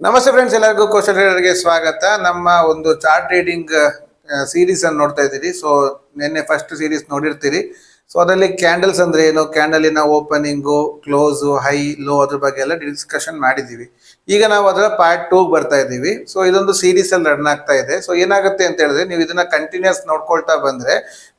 ನಮಸ್ತೆ ಫ್ರೆಂಡ್ಸ್, ಎಲ್ಲರಿಗೂ ಕೌಶಲ್ ಟ್ರೇಡರ್ಗೆ ಸ್ವಾಗತ. ನಮ್ಮ ಒಂದು ಚಾರ್ಟ್ ರೀಡಿಂಗ್ ಸೀರೀಸ್ ಅನ್ನು ನೋಡ್ತಾ ಇದ್ದೀರಿ. ಸೊ ನಿನ್ನೆ ಫಸ್ಟ್ ಸೀರೀಸ್ ನೋಡಿರ್ತೀರಿ. ಸೊ ಅದರಲ್ಲಿ ಕ್ಯಾಂಡಲ್ಸ್ ಅಂದ್ರೆ ಏನು, ಕ್ಯಾಂಡಲಿನ ಓಪನಿಂಗು, ಕ್ಲೋಸು, ಹೈ, ಲೋ ಅದ್ರ ಬಗ್ಗೆ ಎಲ್ಲ ಡಿಸ್ಕಷನ್ ಮಾಡಿದ್ದೀವಿ. ಈಗ ನಾವು ಅದರ ಪಾರ್ಟ್ 2 ಬರ್ತಾ ಇದ್ದೀವಿ. ಸೊ ಇದೊಂದು ಸೀರೀಸ್ ಅಲ್ಲಿ ರನ್ ಆಗ್ತಾ ಇದೆ. ಸೊ ಏನಾಗುತ್ತೆ ಅಂತ ಹೇಳಿದ್ರೆ, ನೀವು ಇದನ್ನ ಕಂಟಿನ್ಯೂಸ್ ನೋಡ್ಕೊಳ್ತಾ ಬಂದ್ರೆ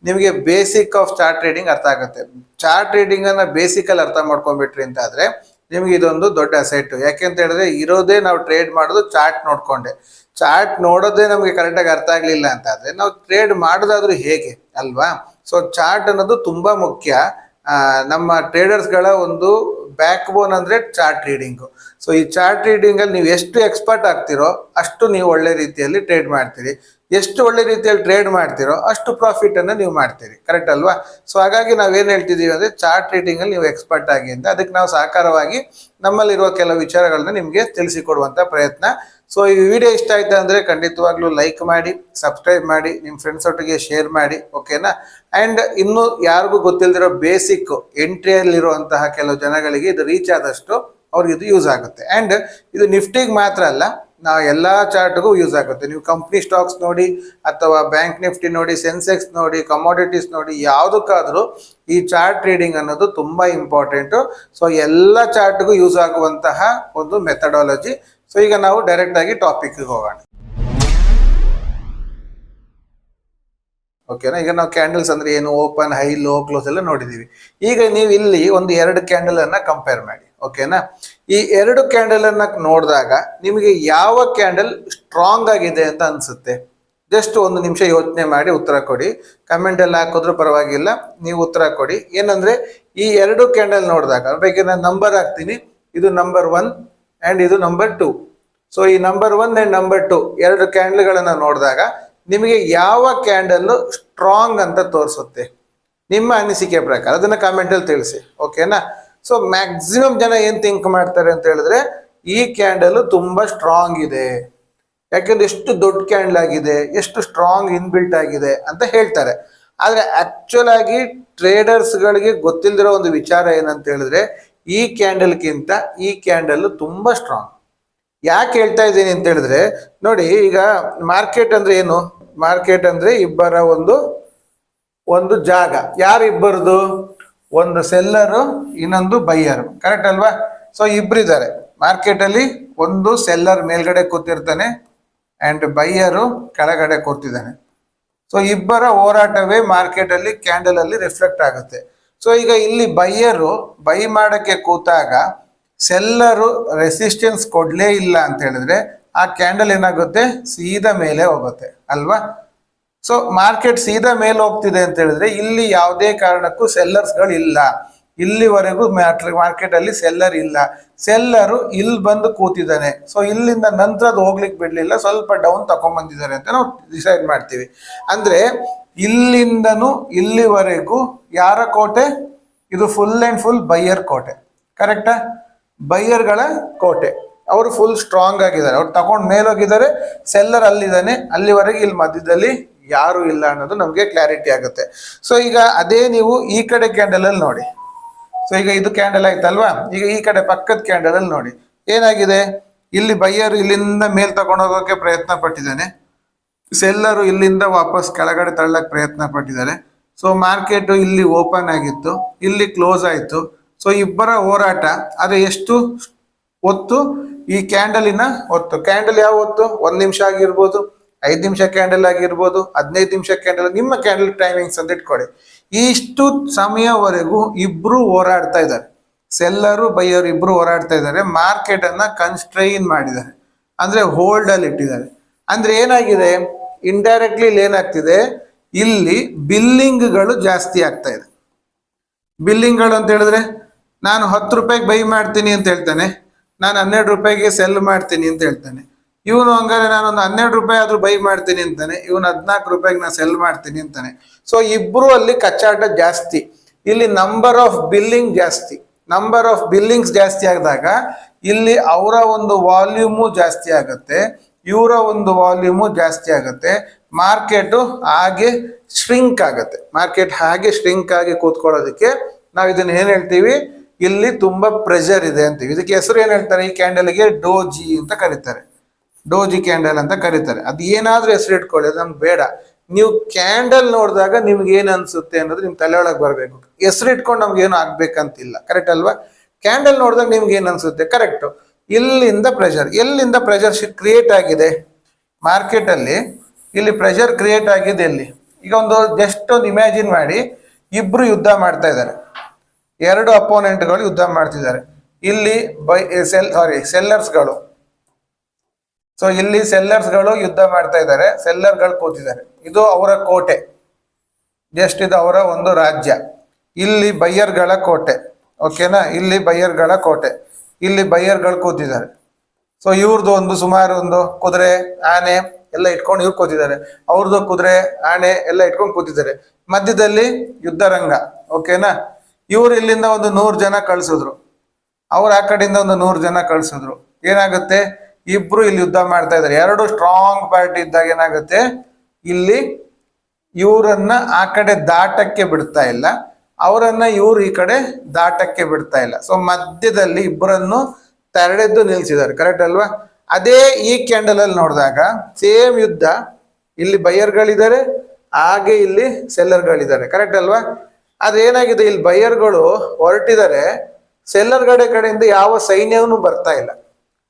ನಿಮಗೆ ಬೇಸಿಕ್ ಆಫ್ ಚಾರ್ಟ್ ಟ್ರೇಡಿಂಗ್ ಅರ್ಥ ಆಗುತ್ತೆ. ಚಾರ್ಟ್ ರೀಡಿಂಗ್ ಅನ್ನ ಬೇಸಿಕ್ ಅಲ್ಲಿ ಅರ್ಥ ಮಾಡ್ಕೊಂಡ್ಬಿಟ್ರಿ ಅಂತ ಆದ್ರೆ ನಿಮ್ಗೆ ಇದೊಂದು ದೊಡ್ಡ ಅಸೆಟ್. ಯಾಕೆಂತ ಹೇಳಿದ್ರೆ ಇರೋದೇ ನಾವು ಟ್ರೇಡ್ ಮಾಡೋದು ಚಾರ್ಟ್ ನೋಡ್ಕೊಂಡೆ. ಚಾರ್ಟ್ ನೋಡೋದೇ ನಮಗೆ ಕರೆಕ್ಟಾಗಿ ಅರ್ಥ ಆಗ್ಲಿಲ್ಲ ಅಂತ ಆದ್ರೆ ನಾವು ಟ್ರೇಡ್ ಮಾಡೋದಾದ್ರೂ ಹೇಗೆ ಅಲ್ವಾ? ಸೊ ಚಾರ್ಟ್ ಅನ್ನೋದು ತುಂಬಾ ಮುಖ್ಯ. ನಮ್ಮ ಟ್ರೇಡರ್ಸ್ಗಳ ಒಂದು ಬ್ಯಾಕ್ ಬೋನ್ ಅಂದ್ರೆ ಚಾರ್ಟ್ ರೀಡಿಂಗು. ಸೊ ಈ ಚಾರ್ಟ್ ರೀಡಿಂಗ್ ಅಲ್ಲಿ ನೀವು ಎಷ್ಟು ಎಕ್ಸ್ಪರ್ಟ್ ಆಗ್ತಿರೋ ಅಷ್ಟು ನೀವು ಒಳ್ಳೆ ರೀತಿಯಲ್ಲಿ ಟ್ರೇಡ್ ಮಾಡ್ತೀರಿ. ಎಷ್ಟು ಒಳ್ಳೆ ರೀತಿಯಲ್ಲಿ ಟ್ರೇಡ್ ಮಾಡ್ತಿರೋ ಅಷ್ಟು ಪ್ರಾಫಿಟ್ ಅನ್ನ ನೀವು ಮಾಡ್ತೀರಿ. ಕರೆಕ್ಟ್ ಅಲ್ವಾ? ಸೊ ಹಾಗಾಗಿ ನಾವೇನ್ ಹೇಳ್ತಿದೀವಿ ಅಂದ್ರೆ ಚಾರ್ಟ್ ಟ್ರೇಡಿಂಗ್ ಅಲ್ಲಿ ನೀವು ಎಕ್ಸ್ಪರ್ಟ್ ಆಗಿ ಅಂತ, ಅದಕ್ಕೆ ನಾವು ಸಹಕಾರವಾಗಿ ನಮ್ಮಲ್ಲಿರುವ ಕೆಲವು ವಿಚಾರಗಳನ್ನ ನಿಮ್ಗೆ ತಿಳಿಸಿಕೊಡುವಂತ ಪ್ರಯತ್ನ. ಸೊ ಈ ವಿಡಿಯೋ ಇಷ್ಟ ಆಯ್ತಾ ಅಂದ್ರೆ ಖಂಡಿತವಾಗ್ಲೂ ಲೈಕ್ ಮಾಡಿ, ಸಬ್ಸ್ಕ್ರೈಬ್ ಮಾಡಿ, ನಿಮ್ಮ ಫ್ರೆಂಡ್ಸ್ ಒಟ್ಟಿಗೆ ಶೇರ್ ಮಾಡಿ, ಓಕೆನಾ? ಅಂಡ್ ಇನ್ನು ಯಾರಿಗೂ ಗೊತ್ತಿಲ್ದಿರೋ ಬೇಸಿಕ್ ಎಂಟ್ರಿಯಲ್ಲಿರುವಂತಹ ಕೆಲವು ಜನಗಳಿಗೆ ಇದು ರೀಚ್ ಆದಷ್ಟು ಅವ್ರಿಗೆ ಇದು ಯೂಸ್ ಆಗುತ್ತೆ. ಅಂಡ್ ಇದು ನಿಫ್ಟಿಗೆ ಮಾತ್ರ ಅಲ್ಲ, ನಾವು ಎಲ್ಲಾ ಚಾರ್ಟ್ಗೂ ಯೂಸ್ ಆಗುತ್ತೆ. ನೀವು ಕಂಪ್ನಿ ಸ್ಟಾಕ್ಸ್ ನೋಡಿ, ಅಥವಾ ಬ್ಯಾಂಕ್ ನಿಫ್ಟಿ ನೋಡಿ, ಸೆನ್ಸೆಕ್ಸ್ ನೋಡಿ, ಕಮೋಡಿಟೀಸ್ ನೋಡಿ, ಯಾವುದಕ್ಕಾದ್ರೂ ಈ ಚಾರ್ಟ್ ಟ್ರೇಡಿಂಗ್ ಅನ್ನೋದು ತುಂಬಾ ಇಂಪಾರ್ಟೆಂಟ್. ಸೊ ಎಲ್ಲ ಚಾರ್ಟ್ಗೂ ಯೂಸ್ ಆಗುವಂತಹ ಒಂದು ಮೆಥಡಾಲಜಿ. ಸೊ ಈಗ ನಾವು ಡೈರೆಕ್ಟ್ ಆಗಿ ಟಾಪಿಕ್ ಹೋಗೋಣ, ಓಕೆನಾ? ಈಗ ನಾವು ಕ್ಯಾಂಡಲ್ಸ್ ಅಂದ್ರೆ ಏನು, ಓಪನ್, ಹೈ, ಲೋ, ಕ್ಲೋಸ್ ಎಲ್ಲ ನೋಡಿದೀವಿ. ಈಗ ನೀವು ಇಲ್ಲಿ ಒಂದು 2 ಕ್ಯಾಂಡಲ್ ಅನ್ನ ಕಂಪೇರ್ ಮಾಡಿ, ಓಕೆನಾ? ಈ 2 ಕ್ಯಾಂಡಲ್ ಅನ್ನ ನೋಡಿದಾಗ ನಿಮಗೆ ಯಾವ ಕ್ಯಾಂಡಲ್ ಸ್ಟ್ರಾಂಗ್ ಆಗಿದೆ ಅಂತ ಅನ್ಸುತ್ತೆ? ಜಸ್ಟ್ ಒಂದು ನಿಮಿಷ ಯೋಚನೆ ಮಾಡಿ ಉತ್ತರ ಕೊಡಿ. ಕಮೆಂಟ್ ಅಲ್ಲಿ ಹಾಕಿದ್ರು ಪರವಾಗಿಲ್ಲ, ನೀವು ಉತ್ತರ ಕೊಡಿ. ಏನಂದ್ರೆ ಈ 2 ಕ್ಯಾಂಡಲ್ ನೋಡಿದಾಗ ಬೇಕಾದ್ರೆ ನಾನು ನಂಬರ್ ಹಾಕ್ತೀನಿ. ಇದು ನಂಬರ್ 1 ಅಂಡ್ ಇದು ನಂಬರ್ 2. ಸೊ ಈ ನಂಬರ್ 1 ಅಂಡ್ ನಂಬರ್ 2 2 ಕ್ಯಾಂಡಲ್ಗಳನ್ನ ನೋಡಿದಾಗ ನಿಮಗೆ ಯಾವ ಕ್ಯಾಂಡಲ್ ಸ್ಟ್ರಾಂಗ್ ಅಂತ ತೋರಿಸುತ್ತೆ ನಿಮ್ಮ ಅನಿಸಿಕೆ ಪ್ರಕಾರ? ಅದನ್ನ ಕಾಮೆಂಟ್ ಅಲ್ಲಿ ತಿಳಿಸಿ, ಓಕೆನಾ? ಸೊ ಮ್ಯಾಕ್ಸಿಮಮ್ ಜನ ಏನ್ ಥಿಂಕ್ ಮಾಡ್ತಾರೆ ಅಂತ ಹೇಳಿದ್ರೆ ಈ ಕ್ಯಾಂಡಲ್ ತುಂಬಾ ಸ್ಟ್ರಾಂಗ್ ಇದೆ, ಯಾಕೆಂದ್ರೆ ಎಷ್ಟು ದೊಡ್ಡ ಕ್ಯಾಂಡಲ್ ಆಗಿದೆ, ಎಷ್ಟು ಸ್ಟ್ರಾಂಗ್ ಇನ್ಬಿಲ್ಟ್ ಆಗಿದೆ ಅಂತ ಹೇಳ್ತಾರೆ. ಆದ್ರೆ ಆಕ್ಚುಲ್ ಆಗಿ ಟ್ರೇಡರ್ಸ್ ಗಳಿಗೆ ಗೊತ್ತಿಲ್ದಿರೋ ಒಂದು ವಿಚಾರ ಏನಂತ ಹೇಳಿದ್ರೆ ಈ ಕ್ಯಾಂಡಲ್ಗಿಂತ ಈ ಕ್ಯಾಂಡಲ್ ತುಂಬಾ ಸ್ಟ್ರಾಂಗ್. ಯಾಕೆ ಹೇಳ್ತಾ ಇದ್ದೀನಿ ಅಂತ ಹೇಳಿದ್ರೆ ನೋಡಿ, ಈಗ ಮಾರ್ಕೆಟ್ ಅಂದ್ರೆ ಏನು? ಮಾರ್ಕೆಟ್ ಅಂದ್ರೆ ಇಬ್ಬರ ಒಂದು ಜಾಗ. ಯಾರು ಇಬ್ಬರದು? ಒಂದು ಸೆಲ್ಲರು, ಇನ್ನೊಂದು ಬೈಯರು. ಕರೆಕ್ಟ್ ಅಲ್ವಾ? ಸೊ ಇಬ್ಬರಿದ್ದಾರೆ ಮಾರ್ಕೆಟ್ ಅಲ್ಲಿ. ಒಂದು ಸೆಲ್ಲರ್ ಮೇಲ್ಗಡೆ ಕೂತಿರ್ತಾನೆ ಅಂಡ್ ಬೈಯರು ಕೆಳಗಡೆ ಕೂತಿದ್ದಾನೆ. ಸೊ ಇಬ್ಬರ ಹೋರಾಟವೇ ಮಾರ್ಕೆಟ್ ಅಲ್ಲಿ ಕ್ಯಾಂಡಲ್ ಅಲ್ಲಿ ರಿಫ್ಲೆಕ್ಟ್ ಆಗುತ್ತೆ. ಸೊ ಈಗ ಇಲ್ಲಿ ಬೈಯರು ಬೈ ಮಾಡಕ್ಕೆ ಕೂತಾಗ ಸೆಲ್ಲರು ರೆಸಿಸ್ಟೆನ್ಸ್ ಕೊಡ್ಲೇ ಇಲ್ಲ ಅಂತ ಹೇಳಿದ್ರೆ ಆ ಕ್ಯಾಂಡಲ್ ಏನಾಗುತ್ತೆ? ಸೀದಾ ಮೇಲೆ ಹೋಗುತ್ತೆ ಅಲ್ವಾ? ಸೊ ಮಾರ್ಕೆಟ್ ಸೀದಾ ಮೇಲೆ ಹೋಗ್ತಿದೆ ಅಂತ ಹೇಳಿದ್ರೆ ಇಲ್ಲಿ ಯಾವುದೇ ಕಾರಣಕ್ಕೂ ಸೆಲ್ಲರ್ಸ್ಗಳು ಇಲ್ಲ. ಇಲ್ಲಿವರೆಗೂ ಮಾರ್ಕೆಟ್ ಅಲ್ಲಿ ಸೆಲ್ಲರ್ ಇಲ್ಲ. ಸೆಲ್ಲರು ಇಲ್ಲಿ ಬಂದು ಕೂತಿದ್ದಾನೆ. ಸೊ ಇಲ್ಲಿಂದ ನಂತರ ಅದು ಹೋಗ್ಲಿಕ್ಕೆ ಬಿಡ್ಲಿಲ್ಲ, ಸ್ವಲ್ಪ ಡೌನ್ ತಕೊಂಡ್ ಬಂದಿದ್ದಾರೆ ಅಂತ ನಾವು ಡಿಸೈಡ್ ಮಾಡ್ತೀವಿ. ಅಂದ್ರೆ ಇಲ್ಲಿಂದನು ಇಲ್ಲಿವರೆಗೂ ಯಾರ ಕೋಟೆ? ಇದು ಫುಲ್ ಅಂಡ್ ಫುಲ್ ಬೈಯರ್ ಕೋಟೆ. ಕರೆಕ್ಟಾ? ಬೈಯರ್ಗಳ ಕೋಟೆ. ಅವರು ಫುಲ್ ಸ್ಟ್ರಾಂಗ್ ಆಗಿದ್ದಾರೆ, ಅವ್ರು ತಗೊಂಡ್ ಮೇಲೋಗಿದ್ದಾರೆ. ಸೆಲ್ಲರ್ ಅಲ್ಲಿದ್ದಾನೆ, ಅಲ್ಲಿವರೆಗೆ ಇಲ್ಲಿ ಮಧ್ಯದಲ್ಲಿ ಯಾರು ಇಲ್ಲ ಅನ್ನೋದು ನಮ್ಗೆ ಕ್ಲಾರಿಟಿ ಆಗುತ್ತೆ. ಸೊ ಈಗ ಅದೇ ನೀವು ಈ ಕಡೆ ಕ್ಯಾಂಡಲ್ ಅಲ್ಲಿ ನೋಡಿ. ಸೊ ಈಗ ಇದು ಕ್ಯಾಂಡಲ್ ಆಯ್ತಲ್ವಾ? ಈಗ ಈ ಕಡೆ ಪಕ್ಕದ ಕ್ಯಾಂಡಲ್ ಅಲ್ಲಿ ನೋಡಿ ಏನಾಗಿದೆ. ಇಲ್ಲಿ ಬೈಯರ್ ಇಲ್ಲಿಂದ ಮೇಲ್ ತಗೊಂಡು ಹೋಗೋಕೆ ಪ್ರಯತ್ನ ಪಟ್ಟಿದ್ದಾನೆ, ಸೆಲ್ಲರು ಇಲ್ಲಿಂದ ವಾಪಸ್ ಕೆಳಗಡೆ ತಳ್ಳಕ್ ಪ್ರಯತ್ನ ಪಟ್ಟಿದ್ದಾರೆ. ಸೊ ಮಾರ್ಕೆಟ್ ಇಲ್ಲಿ ಓಪನ್ ಆಗಿತ್ತು, ಇಲ್ಲಿ ಕ್ಲೋಸ್ ಆಯ್ತು. ಸೊ ಇಬ್ಬರ ಹೋರಾಟ. ಆದ್ರೆ ಎಷ್ಟು ಹೊತ್ತು? ಈ ಕ್ಯಾಂಡಲಿನ ಹೊತ್ತು. ಕ್ಯಾಂಡಲ್ ಯಾವ ಹೊತ್ತು? 1 ನಿಮಿಷ ಆಗಿರ್ಬೋದು, 5 ನಿಮಿಷ ಕ್ಯಾಂಡಲ್ ಆಗಿರ್ಬೋದು, 15 ನಿಮಿಷ ಕ್ಯಾಂಡಲ್, ನಿಮ್ಮ ಕ್ಯಾಂಡಲ್ ಟೈಮಿಂಗ್ಸ್ ಅಂತ ಇಟ್ಕೊಳ್ಳಿ. ಇಷ್ಟು ಸಮಯವರೆಗೂ ಇಬ್ರು ಹೋರಾಡ್ತಾ ಇದ್ದಾರೆ. ಸೆಲ್ಲರು ಬೈಯರು ಇಬ್ರು ಹೋರಾಡ್ತಾ ಇದ್ದಾರೆ. ಮಾರ್ಕೆಟ್ ಅನ್ನ ಕನ್ಸ್ಟ್ರೈನ್ ಮಾಡಿದ್ದಾರೆ, ಅಂದ್ರೆ ಹೋಲ್ಡ್ ಅಲ್ಲಿ ಇಟ್ಟಿದ್ದಾರೆ. ಅಂದ್ರೆ ಏನಾಗಿದೆ? ಇಂಡೈರೆಕ್ಟ್ಲಿ ಇಲ್ಲಿ ಏನಾಗ್ತಿದೆ? ಇಲ್ಲಿ ಬಿಲ್ಲಿಂಗ್ಗಳು ಜಾಸ್ತಿ ಆಗ್ತಾ ಇದೆ. ಬಿಲ್ಲಿಂಗ್ಗಳು ಅಂತ ಹೇಳಿದ್ರೆ ನಾನು 10 ರೂಪಾಯಿಗೆ ಬೈ ಮಾಡ್ತೀನಿ ಅಂತ ಹೇಳ್ತಾನೆ, ನಾನು 12 ರೂಪಾಯಿಗೆ ಸೆಲ್ ಮಾಡ್ತೀನಿ ಅಂತ ಹೇಳ್ತಾನೆ. ಇವನು ಹಂಗಾರೆ ನಾನೊಂದು 12 ರೂಪಾಯಿ ಆದ್ರೂ ಬೈ ಮಾಡ್ತೀನಿ ಅಂತಾನೆ, ಇವನು 14 ರೂಪಾಯಿಗೆ ನಾನು ಸೆಲ್ ಮಾಡ್ತೀನಿ ಅಂತಾನೆ. ಸೊ ಇಬ್ರು ಅಲ್ಲಿ ಕಚ್ಚಾಟ ಜಾಸ್ತಿ. ಇಲ್ಲಿ ನಂಬರ್ ಆಫ್ ಬಿಲ್ಲಿಂಗ್ ಜಾಸ್ತಿ. ನಂಬರ್ ಆಫ್ ಬಿಲ್ಲಿಂಗ್ಸ್ ಜಾಸ್ತಿ ಆದಾಗ ಇಲ್ಲಿ ಅವರ ಒಂದು ವಾಲ್ಯೂಮು ಜಾಸ್ತಿ ಆಗುತ್ತೆ, ಇವರ ಒಂದು ವಾಲ್ಯೂಮು ಜಾಸ್ತಿ ಆಗುತ್ತೆ. ಮಾರ್ಕೆಟ್ ಹಾಗೆ ಶ್ರಿಂಕ್ ಆಗುತ್ತೆ. ಮಾರ್ಕೆಟ್ ಹಾಗೆ ಶ್ರಿಂಕ್ ಆಗಿ ಕೂತ್ಕೊಳ್ಳೋದಕ್ಕೆ ನಾವು ಇದನ್ನ ಏನ್ ಹೇಳ್ತೀವಿ? ಇಲ್ಲಿ ತುಂಬಾ ಪ್ರೆಷರ್ ಇದೆ ಅಂತೀವಿ. ಇದಕ್ಕೆ ಹೆಸರು ಏನ್ ಹೇಳ್ತಾರೆ? ಈ ಕ್ಯಾಂಡಲ್ಗೆ ಡೋಜಿ ಅಂತ ಕರೀತಾರೆ. ಡೋಜಿ ಕ್ಯಾಂಡಲ್ ಅಂತ ಕರೀತಾರೆ. ಅದು ಏನಾದ್ರೂ ಹೆಸರು ಇಟ್ಕೊಳ್ಳಿ, ಅದು ನಮ್ಗೆ ಬೇಡ. ನೀವು ಕ್ಯಾಂಡಲ್ ನೋಡಿದಾಗ ನಿಮ್ಗೆ ಏನ್ ಅನ್ಸುತ್ತೆ ಅನ್ನೋದು ನಿಮ್ ತಲೆ ಒಳಗೆ ಬರಬೇಕು. ಹೆಸರು ಇಟ್ಕೊಂಡು ನಮ್ಗೆ ಏನು ಆಗ್ಬೇಕಂತಿಲ್ಲ. ಕರೆಕ್ಟ್ ಅಲ್ವಾ? ಕ್ಯಾಂಡಲ್ ನೋಡಿದಾಗ ನಿಮ್ಗೆ ಏನ್ ಅನ್ಸುತ್ತೆ? ಕರೆಕ್ಟ್. ಎಲ್ಲಿಂದ ಪ್ರೆಷರ್ ಕ್ರಿಯೇಟ್ ಆಗಿದೆ ಮಾರ್ಕೆಟ್ ಅಲ್ಲಿ? ಇಲ್ಲಿ ಪ್ರೆಷರ್ ಕ್ರಿಯೇಟ್ ಆಗಿದೆ ಎಲ್ಲಿ? ಈಗ ಒಂದು ಜಸ್ಟ್ ಒಂದು ಇಮ್ಯಾಜಿನ್ ಮಾಡಿ, ಇಬ್ರು ಯುದ್ಧ ಮಾಡ್ತಾ ಇದ್ದಾರೆ, ಎರಡು ಅಪೋನೆಂಟ್ಗಳು ಯುದ್ಧ ಮಾಡ್ತಿದ್ದಾರೆ. ಇಲ್ಲಿ ಸೆಲ್ಲರ್ಸ್ಗಳು. ಸೊ ಇಲ್ಲಿ ಸೆಲ್ಲರ್ಸ್ಗಳು ಯುದ್ಧ ಮಾಡ್ತಾ ಇದ್ದಾರೆ, ಸೆಲ್ಲರ್ಗಳು ಕೂತಿದ್ದಾರೆ. ಇದು ಅವರ ಕೋಟೆ, ಜಸ್ಟ್ ಇದು ಅವರ ಒಂದು ರಾಜ್ಯ. ಇಲ್ಲಿ ಬಯ್ಯರ್ಗಳ ಕೋಟೆ. ಓಕೆನಾ? ಇಲ್ಲಿ ಬಯ್ಯರ್ಗಳ ಕೋಟೆ, ಇಲ್ಲಿ ಬಯ್ಯರ್ಗಳು ಕೂತಿದ್ದಾರೆ. ಸೊ ಇವ್ರದ್ದು ಒಂದು ಸುಮಾರು ಒಂದು ಕುದುರೆ ಆನೆ ಎಲ್ಲ ಇಟ್ಕೊಂಡು ಇವ್ರು ಕೂತಿದ್ದಾರೆ, ಅವ್ರದ್ದು ಕುದುರೆ ಆನೆ ಎಲ್ಲ ಇಟ್ಕೊಂಡು ಕೂತಿದ್ದಾರೆ. ಮಧ್ಯದಲ್ಲಿ ಯುದ್ಧ ರಂಗ. ಓಕೆನಾ? ಇವ್ರು ಇಲ್ಲಿಂದ ಒಂದು 100 ಜನ ಕಳ್ಸಿದ್ರು, ಅವ್ರು ಆ ಕಡೆಯಿಂದ ಒಂದು 100 ಜನ ಕಳ್ಸಿದ್ರು. ಏನಾಗುತ್ತೆ? ಇಬ್ರು ಇಲ್ಲಿ ಯುದ್ಧ ಮಾಡ್ತಾ ಇದ್ದಾರೆ. ಎರಡು ಸ್ಟ್ರಾಂಗ್ ಪಾರ್ಟಿ ಇದ್ದಾಗ ಏನಾಗುತ್ತೆ? ಇಲ್ಲಿ ಇವರನ್ನ ಆ ಕಡೆ ದಾಟಕ್ಕೆ ಬಿಡ್ತಾ ಇಲ್ಲ, ಅವರನ್ನ ಇವ್ರು ಈ ಕಡೆ ದಾಟಕ್ಕೆ ಬಿಡ್ತಾ ಇಲ್ಲ. ಸೊ ಮಧ್ಯದಲ್ಲಿ ಇಬ್ಬರನ್ನು ತಡೆದು ನಿಲ್ಸಿದ್ದಾರೆ. ಕರೆಕ್ಟ್ ಅಲ್ವಾ? ಅದೇ ಈ ಕ್ಯಾಂಡಲ್ ಅಲ್ಲಿ ನೋಡಿದಾಗ ಸೇಮ್ ಯುದ್ಧ. ಇಲ್ಲಿ ಬಯ್ಯರ್ಗಳಿದ್ದಾರೆ, ಹಾಗೆ ಇಲ್ಲಿ ಸೆಲ್ಲರ್ಗಳಿದ್ದಾರೆ. ಕರೆಕ್ಟ್ ಅಲ್ವಾ? ಅದೇನಾಗಿದೆ? ಇಲ್ಲಿ ಬಯ್ಯರ್ಗಳು ಹೊರಟಿದ್ದಾರೆ, ಸೆಲ್ಲರ್ ಕಡೆಯಿಂದ ಯಾವ ಸೈನ್ಯವೂ ಬರ್ತಾ ಇಲ್ಲ,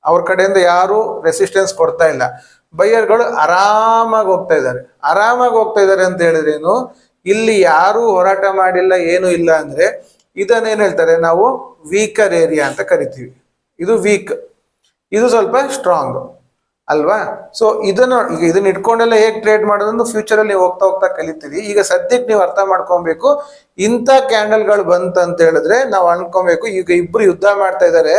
ಅವ್ರ ಕಡೆಯಿಂದ ಯಾರು ರೆಸಿಸ್ಟೆನ್ಸ್ ಕೊಡ್ತಾ ಇಲ್ಲ. ಬಯ್ಯರ್ಗಳು ಆರಾಮಾಗಿ ಹೋಗ್ತಾ ಇದ್ದಾರೆ ಅಂತ ಹೇಳಿದ್ರೇನು? ಇಲ್ಲಿ ಯಾರು ಹೋರಾಟ ಮಾಡಿಲ್ಲ, ಏನು ಇಲ್ಲ ಅಂದ್ರೆ ಇದನ್ನೇನ್ ಹೇಳ್ತಾರೆ ನಾವು? ವೀಕರ್ ಏರಿಯಾ ಅಂತ ಕರಿತೀವಿ. ಇದು ವೀಕ್, ಇದು ಸ್ವಲ್ಪ ಸ್ಟ್ರಾಂಗ್ ಅಲ್ವಾ? ಸೊ ಇದನ್ನ ಇಟ್ಕೊಂಡೆಲ್ಲ ಹೇಗೆ ಟ್ರೇಡ್ ಮಾಡೋದನ್ನು ಫ್ಯೂಚರ್ ಅಲ್ಲಿ ಹೋಗ್ತಾ ಕಲಿತೀವಿ. ಈಗ ಸದ್ಯಕ್ಕೆ ನೀವು ಅರ್ಥ ಮಾಡ್ಕೊಬೇಕು, ಇಂಥ ಕ್ಯಾಂಡಲ್ಗಳು ಬಂತಂತ ಹೇಳಿದ್ರೆ ನಾವು ಅನ್ಕೊಬೇಕು, ಈಗ ಇಬ್ರು ಯುದ್ಧ ಮಾಡ್ತಾ ಇದ್ದಾರೆ,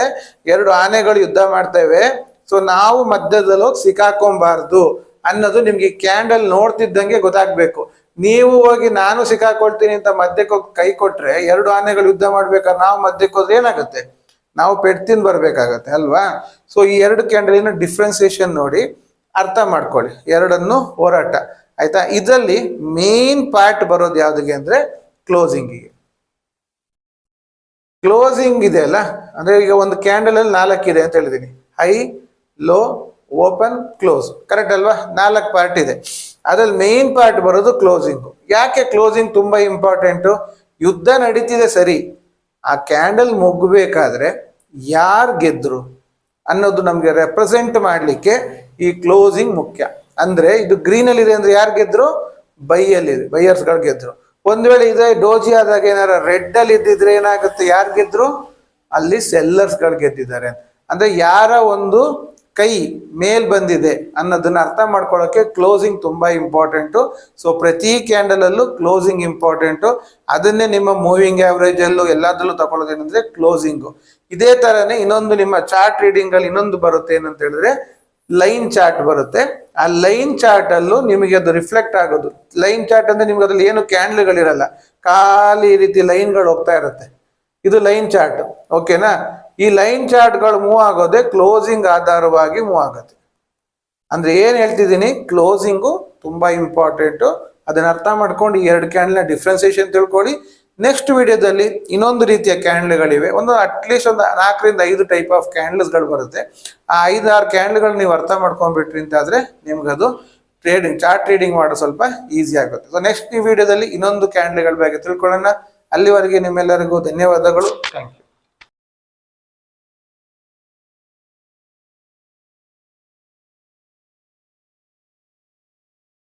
ಎರಡು ಆನೆಗಳು ಯುದ್ಧ ಮಾಡ್ತಾ ಇವೆ. ಸೊ ನಾವು ಮಧ್ಯದಲ್ಲಿ ಹೋಗಿ ಸಿಕ್ಕಾಕೊಂಬಾರ್ದು ಅನ್ನೋದು ನಿಮ್ಗೆ ಕ್ಯಾಂಡಲ್ ನೋಡ್ತಿದ್ದಂಗೆ ಗೊತ್ತಾಗ್ಬೇಕು. ನೀವು ಹೋಗಿ ನಾನು ಸಿಕ್ಕಾಕೊಳ್ತೀನಿ ಅಂತ ಮಧ್ಯಕ್ಕೆ ಹೋಗಿ ಕೈ ಕೊಟ್ರೆ, ಎರಡು ಆನೆಗಳು ಯುದ್ಧ ಮಾಡ್ಬೇಕಾದ್ರೆ ನಾವು ಮಧ್ಯಕ್ಕೆ ಹೋದ್ರೆ ಏನಾಗುತ್ತೆ? ನಾವು ಪೆಡ್ತಿಂದ ಬರ್ಬೇಕಾಗತ್ತೆ ಅಲ್ವಾ? ಸೊ ಈ ಎರಡು ಕ್ಯಾಂಡಲಿನ ಡಿಫ್ರೆನ್ಸಿಯೇಷನ್ ನೋಡಿ ಅರ್ಥ ಮಾಡ್ಕೊಳ್ಳಿ, ಎರಡನ್ನು ಹೋರಾಟ. ಆಯ್ತಾ? ಇದರಲ್ಲಿ ಮೇನ್ ಪಾರ್ಟ್ ಬರೋದು ಯಾವ್ದಿಗೆ ಅಂದ್ರೆ ಕ್ಲೋಸಿಂಗಿಗೆ. ಕ್ಲೋಸಿಂಗ್ ಇದೆ ಅಲ್ಲ, ಅಂದ್ರೆ ಈಗ ಒಂದು ಕ್ಯಾಂಡಲ್ ಅಲ್ಲಿ 4 ಇದೆ ಅಂತ ಹೇಳಿದೀನಿ: high, low, open, close. Correct ಅಲ್ವಾ? 4 ಪಾರ್ಟ್ ಇದೆ. ಅದ್ರಲ್ಲಿ ಮೇನ್ ಪಾರ್ಟ್ ಬರೋದು ಕ್ಲೋಸಿಂಗ್. ಯಾಕೆ ಕ್ಲೋಸಿಂಗ್ ತುಂಬಾ ಇಂಪಾರ್ಟೆಂಟು? ಯುದ್ಧ ನಡೀತಿದೆ ಸರಿ, ಆ ಕ್ಯಾಂಡಲ್ ಮುಗ್ಬೇಕಾದ್ರೆ ಯಾರು ಗೆದ್ರು ಅನ್ನೋದು ನಮ್ಗೆ ರೆಪ್ರೆಸೆಂಟ್ ಮಾಡ್ಲಿಕ್ಕೆ ಈ ಕ್ಲೋಸಿಂಗ್ ಮುಖ್ಯ. ಅಂದ್ರೆ ಇದು ಗ್ರೀನ್ ಅಲ್ಲಿ ಇದೆ ಅಂದ್ರೆ ಯಾರು ಗೆದ್ರು? ಬೈಯರ್ಸ್ಗಳು ಗೆದ್ರು. ಒಂದ್ ವೇಳೆ ಇದೆ ಡೋಜಿ ಆದಾಗ ಏನಾರ ರೆಡ್ ಅಲ್ಲಿ ಇದ್ದಿದ್ರೆ ಏನಾಗುತ್ತೆ? ಯಾರು ಗೆದ್ರು? ಅಲ್ಲಿ ಸೆಲ್ಲರ್ಸ್ಗಳು ಗೆದ್ದಿದ್ದಾರೆ. ಅಂದ್ರೆ ಯಾರ ಒಂದು ಕೈ ಮೇಲ್ ಬಂದಿದೆ ಅನ್ನೋದನ್ನ ಅರ್ಥ ಮಾಡ್ಕೊಳ್ಳೋಕೆ ಕ್ಲೋಸಿಂಗ್ ತುಂಬಾ ಇಂಪಾರ್ಟೆಂಟು. ಸೊ ಪ್ರತಿ ಕ್ಯಾಂಡಲ್ ಅಲ್ಲೂ ಕ್ಲೋಸಿಂಗ್ ಇಂಪಾರ್ಟೆಂಟು. ಅದನ್ನೇ ನಿಮ್ಮ ಮೂವಿಂಗ್ ಆವರೇಜ್ ಅಲ್ಲೂ ಎಲ್ಲದರಲ್ಲೂ ತಗೊಳ್ಳೋದೇನಂದ್ರೆ ಕ್ಲೋಸಿಂಗು. ಇದೇ ತರನೇ ಇನ್ನೊಂದು ನಿಮ್ಮ ಚಾರ್ಟ್ ರೀಡಿಂಗ್ ಅಲ್ಲಿ ಇನ್ನೊಂದು ಬರುತ್ತೆ, ಏನಂತ ಹೇಳಿದ್ರೆ ಲೈನ್ ಚಾರ್ಟ್ ಬರುತ್ತೆ. ಆ ಲೈನ್ ಚಾರ್ಟ್ ಅಲ್ಲೂ ನಿಮಗೆ ಅದು ರಿಫ್ಲೆಕ್ಟ್ ಆಗೋದು. ಲೈನ್ ಚಾರ್ಟ್ ಅಂದ್ರೆ ನಿಮ್ಗೆ ಅದ್ರಲ್ಲಿ ಏನು ಕ್ಯಾಂಡಲ್ಗಳಿರಲ್ಲ, ಖಾಲಿ ಈ ರೀತಿ ಲೈನ್ಗಳು ಹೋಗ್ತಾ ಇರುತ್ತೆ. ಇದು ಲೈನ್ ಚಾರ್ಟ್. ಓಕೆನಾ? ಈ ಲೈನ್ ಚಾರ್ಟ್ಗಳು ಮೂವ್ ಆಗೋದೇ ಕ್ಲೋಸಿಂಗ್ ಆಧಾರವಾಗಿ ಮೂವ್ ಆಗುತ್ತೆ. ಅಂದ್ರೆ ಏನ್ ಹೇಳ್ತಿದ್ದೀನಿ? ಕ್ಲೋಸಿಂಗು ತುಂಬಾ ಇಂಪಾರ್ಟೆಂಟು. ಅದನ್ನ ಅರ್ಥ ಮಾಡ್ಕೊಂಡು ಈ ಎರಡು ಕ್ಯಾಂಡಲ್ನ ಡಿಫ್ರೆನ್ಸಿಯೇಷನ್ ತಿಳ್ಕೊಳ್ಳಿ. ನೆಕ್ಸ್ಟ್ ವಿಡಿಯೋದಲ್ಲಿ ಇನ್ನೊಂದು ರೀತಿಯ ಕ್ಯಾಂಡಲ್ಗಳಿವೆ. ಅಟ್ಲೀಸ್ಟ್ ಒಂದು 4 ರಿಂದ 5 ಟೈಪ್ ಆಫ್ ಕ್ಯಾಂಡಲ್ಸ್ಗಳು ಬರುತ್ತೆ. ಆ 5-6 ಕ್ಯಾಂಡಲ್ಗಳು ನೀವು ಅರ್ಥ ಮಾಡ್ಕೊಂಡ್ಬಿಟ್ರಿ ಅಂತಾದ್ರೆ ನಿಮ್ಗದು ಚಾರ್ಟ್ ರೀಡಿಂಗ್ ಮಾಡೋ ಸ್ವಲ್ಪ ಈಸಿ ಆಗುತ್ತೆ. ಸೊ ನೆಕ್ಸ್ಟ್ ಈ ವಿಡಿಯೋದಲ್ಲಿ ಇನ್ನೊಂದು ಕ್ಯಾಂಡಲ್ಗಳ ಬಗ್ಗೆ ತಿಳ್ಕೊಳ್ಳೋಣ. ಅಲ್ಲಿವರೆಗೆ ನಿಮ್ಮೆಲ್ಲರಿಗೂ ಧನ್ಯವಾದಗಳು. Thank you.